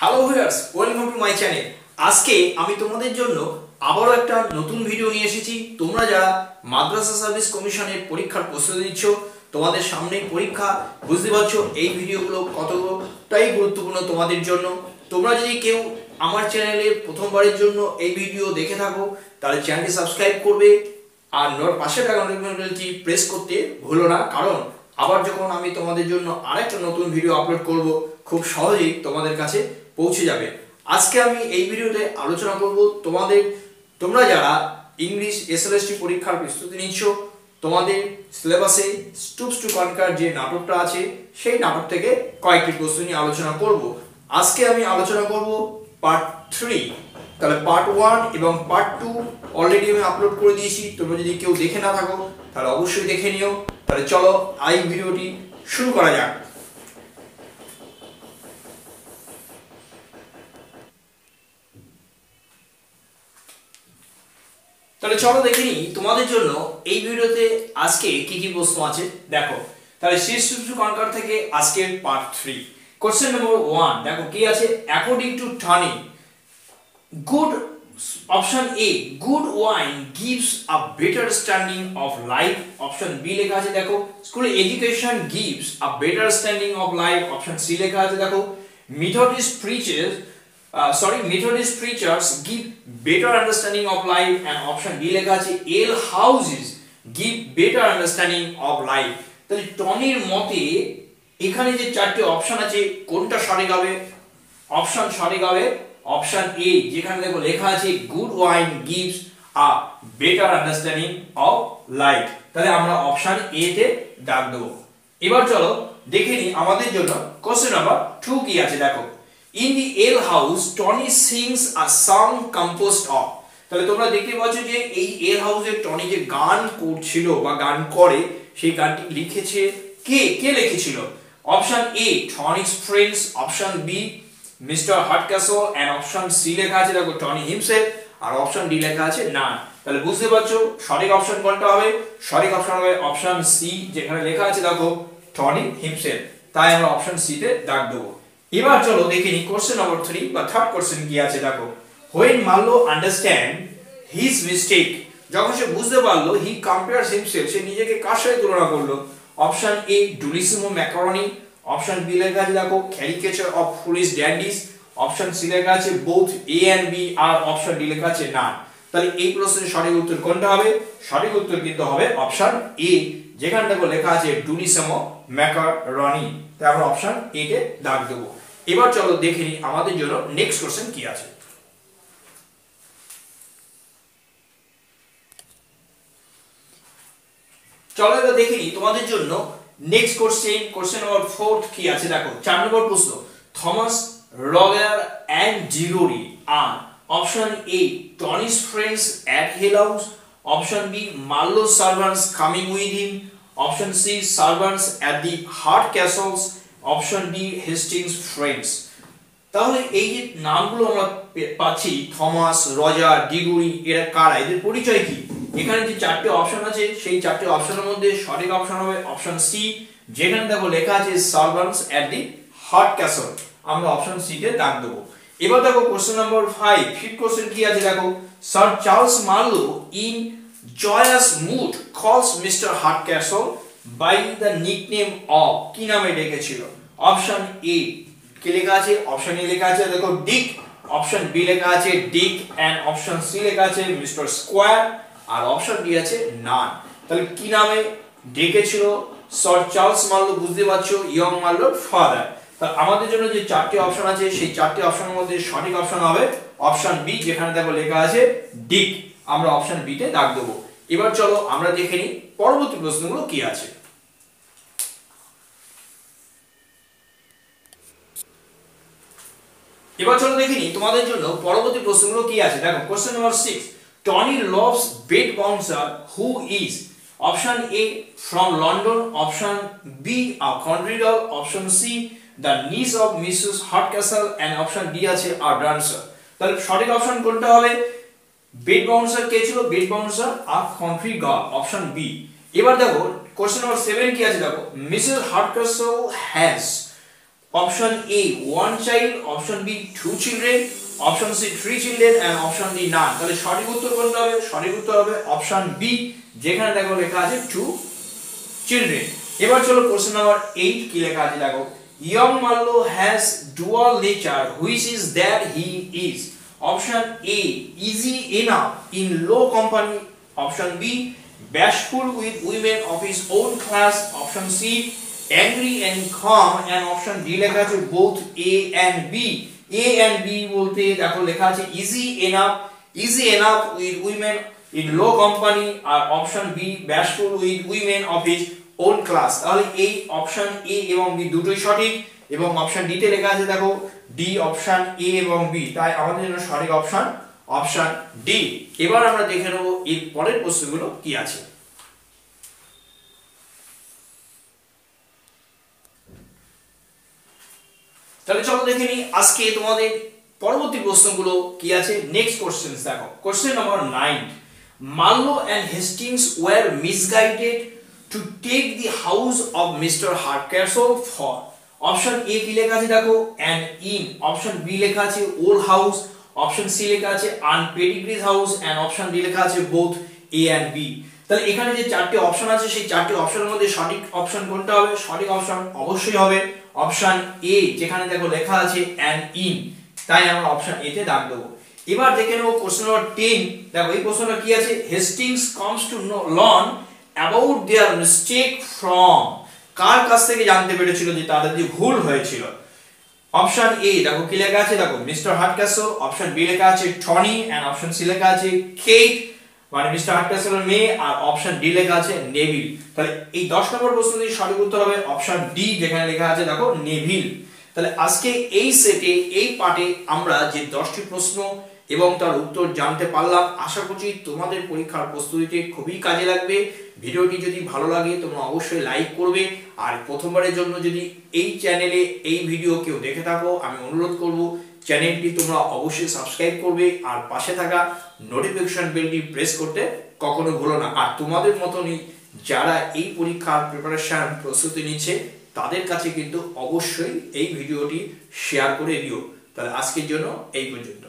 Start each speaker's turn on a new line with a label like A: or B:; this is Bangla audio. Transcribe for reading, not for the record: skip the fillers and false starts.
A: Hello viewers, welcome to my channel. আজকে আমি তোমাদের জন্য আবারও একটা নতুন ভিডিও নিয়ে এসেছি। তোমরা যারা মাদ্রাসা সার্ভিস কমিশনের পরীক্ষার প্রস্তুতি নিচ্ছ, তোমাদের সামনেই পরীক্ষা, বুঝতে পারছো এই ভিডিওগুলো কতটাই গুরুত্বপূর্ণ তোমাদের জন্য। তোমরা যদি কেউ আমার চ্যানেলে প্রথমবারের জন্য এই ভিডিও দেখে থাকো, তাহলে চ্যানেলটি সাবস্ক্রাইব করবে আর পাশে থাকা নোটিফিকেশনটি প্রেস করতে ভুলো না, কারণ আবার যখন আমি তোমাদের জন্য আরেকটা নতুন ভিডিও আপলোড করব, খুব সহজেই তোমাদের কাছে পৌঁছে যাবে। আজকে আমি এই ভিডিওতে আলোচনা করব তোমরা যারা ইংলিশ এসএলএসটি পরীক্ষার প্রস্তুতি নিচ্ছ, তোমাদের সিলেবাসে স্টুপস টু কনকার যে নাটকটা আছে, সেই নাটক থেকে কয়েকটি প্রশ্ন নিয়ে আলোচনা করব। আজকে আমি আলোচনা করব পার্ট 3। তাহলে পার্ট 1 এবং পার্ট 2 অলরেডি আমি আপলোড করে দিয়েছি। তোমরা যদি কেউ দেখে না থাকো তাহলে অবশ্যই দেখে নিও। তাহলে চলো এই ভিডিওটি শুরু করা যাক। তাহলে চলো দেখে নিই তোমাদের জন্য এই ভিডিওতে আজকে কি কি প্রশ্ন আছে। দেখো, তাহলে শেষ সূত্র কনকার থেকে আজকের পার্ট 3। কোশ্চেন নম্বর 1 দেখো কি আছে। According to Tony, good option A, good wine gives a better standing of life. Option B লেখা আছে দেখো, school education gives a better standing of life. Option C লেখা আছে দেখো, Methodist preachers give better understanding of life, and option D লেখা আছে ale houses give better understanding of life। তাহলে টনির মতে এখানে যে চারটি অপশন আছে, কোনটা সঠিক হবে? অপশন সঠিক হবে অপশন এ, যেখানে দেখো লেখা আছে good wine gives a better understanding of life. তাহলে আমরা অপশন এ তে দাগ দেব। এবার চলো দেখে নিই আমাদের জন্য কোশ্চেন নাম্বার 2 কি আছে। দেখো, in the ale house Tony sings a song composed of। তাহলে তোমরা দেখতে পাচ্ছ যে এই এল হাউসে টনি যে গান করছিল বা গান করে, সেই গানটি লিখেছে কে লিখেছিল? Option A Tony's friends, option B mister Hardcastle, and option C লেখা আছে দেখো টনি হিমসেলফ, আর অপশন ডি লেখা আছে না। তাহলে বুঝতে পারছো সঠিক অপশন কোনটা হবে? সঠিক অপশন হবে অপশন সি, যেখানে লেখা আছে দেখো টনি হিমসেলফ। তাই আমরা অপশন সি তে দাগ দেবো। এবার চলো দেখে নিই কোশ্চেন নম্বর 3 বা থার্ড কোশ্চেন কি আছে। দেখো, when Marlo understand his mistake, যখন সে বুঝতে পারলো, he compares himself, সে নিজেকে কার সাথে তুলনা করলো? Option A Dullissimo macaroni, option B লেখা আছে দেখো caricature of foolish dandies, option C লেখা আছে বোথ এ এন্ড বি, আর অপশন ডি লেখা আছে না। তাহলে এই প্রশ্নের সঠিক উত্তর কোনটা হবে? সঠিক উত্তর কিন্তু হবে অপশন এ, যেখানে দেখো লেখা আছে ডুলিসিমো ম্যাকারনি। তাই আমরা অপশন এ তে দাগ দেব। এবার চলো দেখে নিই আমাদের জন্য নেক্সট কোশ্চেন কি আছে। চলো এবার দেখে নিই তোমাদের জন্য নেক্সট কোশ্চেন নম্বর 4 কি আছে। দেখো 4 নম্বর প্রশ্ন, থমাস রগার এন্ড ডিগোরি আর option A Tony's friends at Hill House, option B Marlow's servants coming with him, option C servants at the Hart Castles, option D Hastings friends. তাহলে এই যে নামগুলো আমরা পাচ্ছি, থমাস, রজার, ডিগোরি, এরা কারা? এদের পরিচয় কি? এখানে যে চারটি অপশন আছে, সেই চারটি অপশনের মধ্যে সঠিক অপশন হবে অপশন সি, যেখানে দেখো লেখা আছে সার্ভান্টস এট দি হার্ট ক্যাসল। আমরা অপশন সি তে দাগ দেব। এবার দেখো কোশ্চেন নাম্বার 5, ফিফথ কোশ্চেন কি আছে। দেখো, sir Charles Marlow in joyous mood calls mister Hardcastle by the nickname of, কি নামে ডেকেছিল? অপশন এ কি লেখা আছে? অপশন এ লেখা আছে দেখো ডিক, অপশন বি লেখা আছে ডিক, এন্ড অপশন সি লেখা আছে মিস্টার স্কয়ার, আর অপশন ডি আছে নান। তাহলে কি নামে ডেকেছিল স্যার চার্লস মার্লো? বুঝতে পারছো, ইয়ং মার্লোর ফাদার। তাহলে আমাদের জন্য যে চারটি অপশন আছে, সেই চারটি অপশনের মধ্যে সঠিক অপশন হবে অপশন বি, যেখানে দেখো লেখা আছে ডিক। আমরা অপশন বি তে দাগ দেব। এবার চলো আমরা দেখে নিই পরবর্তী প্রশ্নগুলো কি আছে। এবার চলো দেখে নিই তোমাদের জন্য পরবর্তী প্রশ্নগুলো কি আছে। দেখো question number 6, Tony loves bed bouncer who is, option A from London, option B a country doll, option C the niece of Mrs. Hardcastle, and option D আছে a dancer। তাহলে সঠিক অপশন কোনটা হবে? বেড বাউন্সার কে ছিল? Bet Bouncer a country girl, option B. এবার দেখো কোশ্চেন নাম্বার 7 কি আছে। দেখো, Mrs Hardcastle has Option A 1 child, option B 2 children, option C 3 children and option D none। তাহলে সঠিক উত্তর কোনটা হবে? সঠিক উত্তর হবে অপশন বি, যেখানে দেখো লেখা আছে 2 children। এবার চলো কোশ্চেন নাম্বার 8 কি লেখা আছে দেখো। Young Mallo has dual nature, which is that he is option A easy enough in low company, option B bashful with women of his own class, option C angry and calm and option D লেখা আছে both A and B। A and B বলতে দেখো লেখা আছে easy enough with women in low company R option B bashful with women of his own class। তাহলে এই অপশন A এবং B দুটোই সঠিক এবং অপশন ডি তে লেখা আছে দেখো ডি অপশন A এবং B, তাই আমাদের জন্য সঠিক অপশন ডি। এবার আমরা দেখে নেব এর পরের প্রশ্নগুলো কি আছে। তাহলে চলো দেখে নিই আজকে তোমাদের পরবর্তী প্রশ্নগুলো কি আছে। নেক্সট কোশ্চেনস দেখো। Question number 9, Mallo and Hastings were misguided to take the house of Mr. Hardcastle for option A কি লেখা আছে দেখো an inn, option B লেখা আছে old house, option C লেখা আছে unpedigreed house and option D লেখা আছে both A and B। তাহলে এখানে যে চারটি অপশন আছে সেই চারটি অপশনের মধ্যে সঠিক অপশন কোনটা হবে? সঠিক অপশন অবশ্যই হবে অপশন A, যেখানে দেখো লেখা আছে an inn, তাই আমরা অপশন A তে দাগ দেব। এবার দেখে নেব কোশ্চেন নাম্বার 10। দেখো এই প্রশ্নটা কি আছে, Hastings comes to learn about their mistake from, কার কাছ থেকে জানতে পেরেছিল যে তাদের যে ভুল হয়েছিল? অপশন A দেখো কি লেখা আছে দেখো মিস্টার হার্ডক্যাসল, অপশন B লেখা আছে টনি এন্ড অপশন C লেখা আছে কেট মানে মিস্টার হার্ডক্যাসলের মেয়ে আর অপশন ডি লেখা আছে নেভিল। তাহলে এই 10 নম্বর প্রশ্নের সঠিক উত্তর হবে অপশন ডি, যেখানে লেখা আছে দেখো নেভিল। তাহলে আজকে এই সেটে এই পার্টে আমরা যে 10টি প্রশ্ন এবং তার উত্তর জানতে পারলাম, আশা করছি তোমাদের পরীক্ষার প্রস্তুতিতে খুবই কাজে লাগবে। ভিডিওটি যদি ভালো লাগে তোমরা অবশ্যই লাইক করবে আর প্রথমবারের জন্য যদি এই চ্যানেলে এই ভিডিও কেউ দেখে থাকো আমি অনুরোধ করব চ্যানেলটি তোমরা অবশ্যই সাবস্ক্রাইব করবে আর পাশে থাকা নোটিফিকেশন বেলটি প্রেস করতে কখনো ভুলো না। আর তোমাদের মতনই যারা এই পরীক্ষার প্রিপারেশন প্রস্তুতি নিচ্ছে তাদের কাছে কিন্তু অবশ্যই এই ভিডিওটি শেয়ার করে দিও। তাহলে আজকের জন্য এই পর্যন্ত।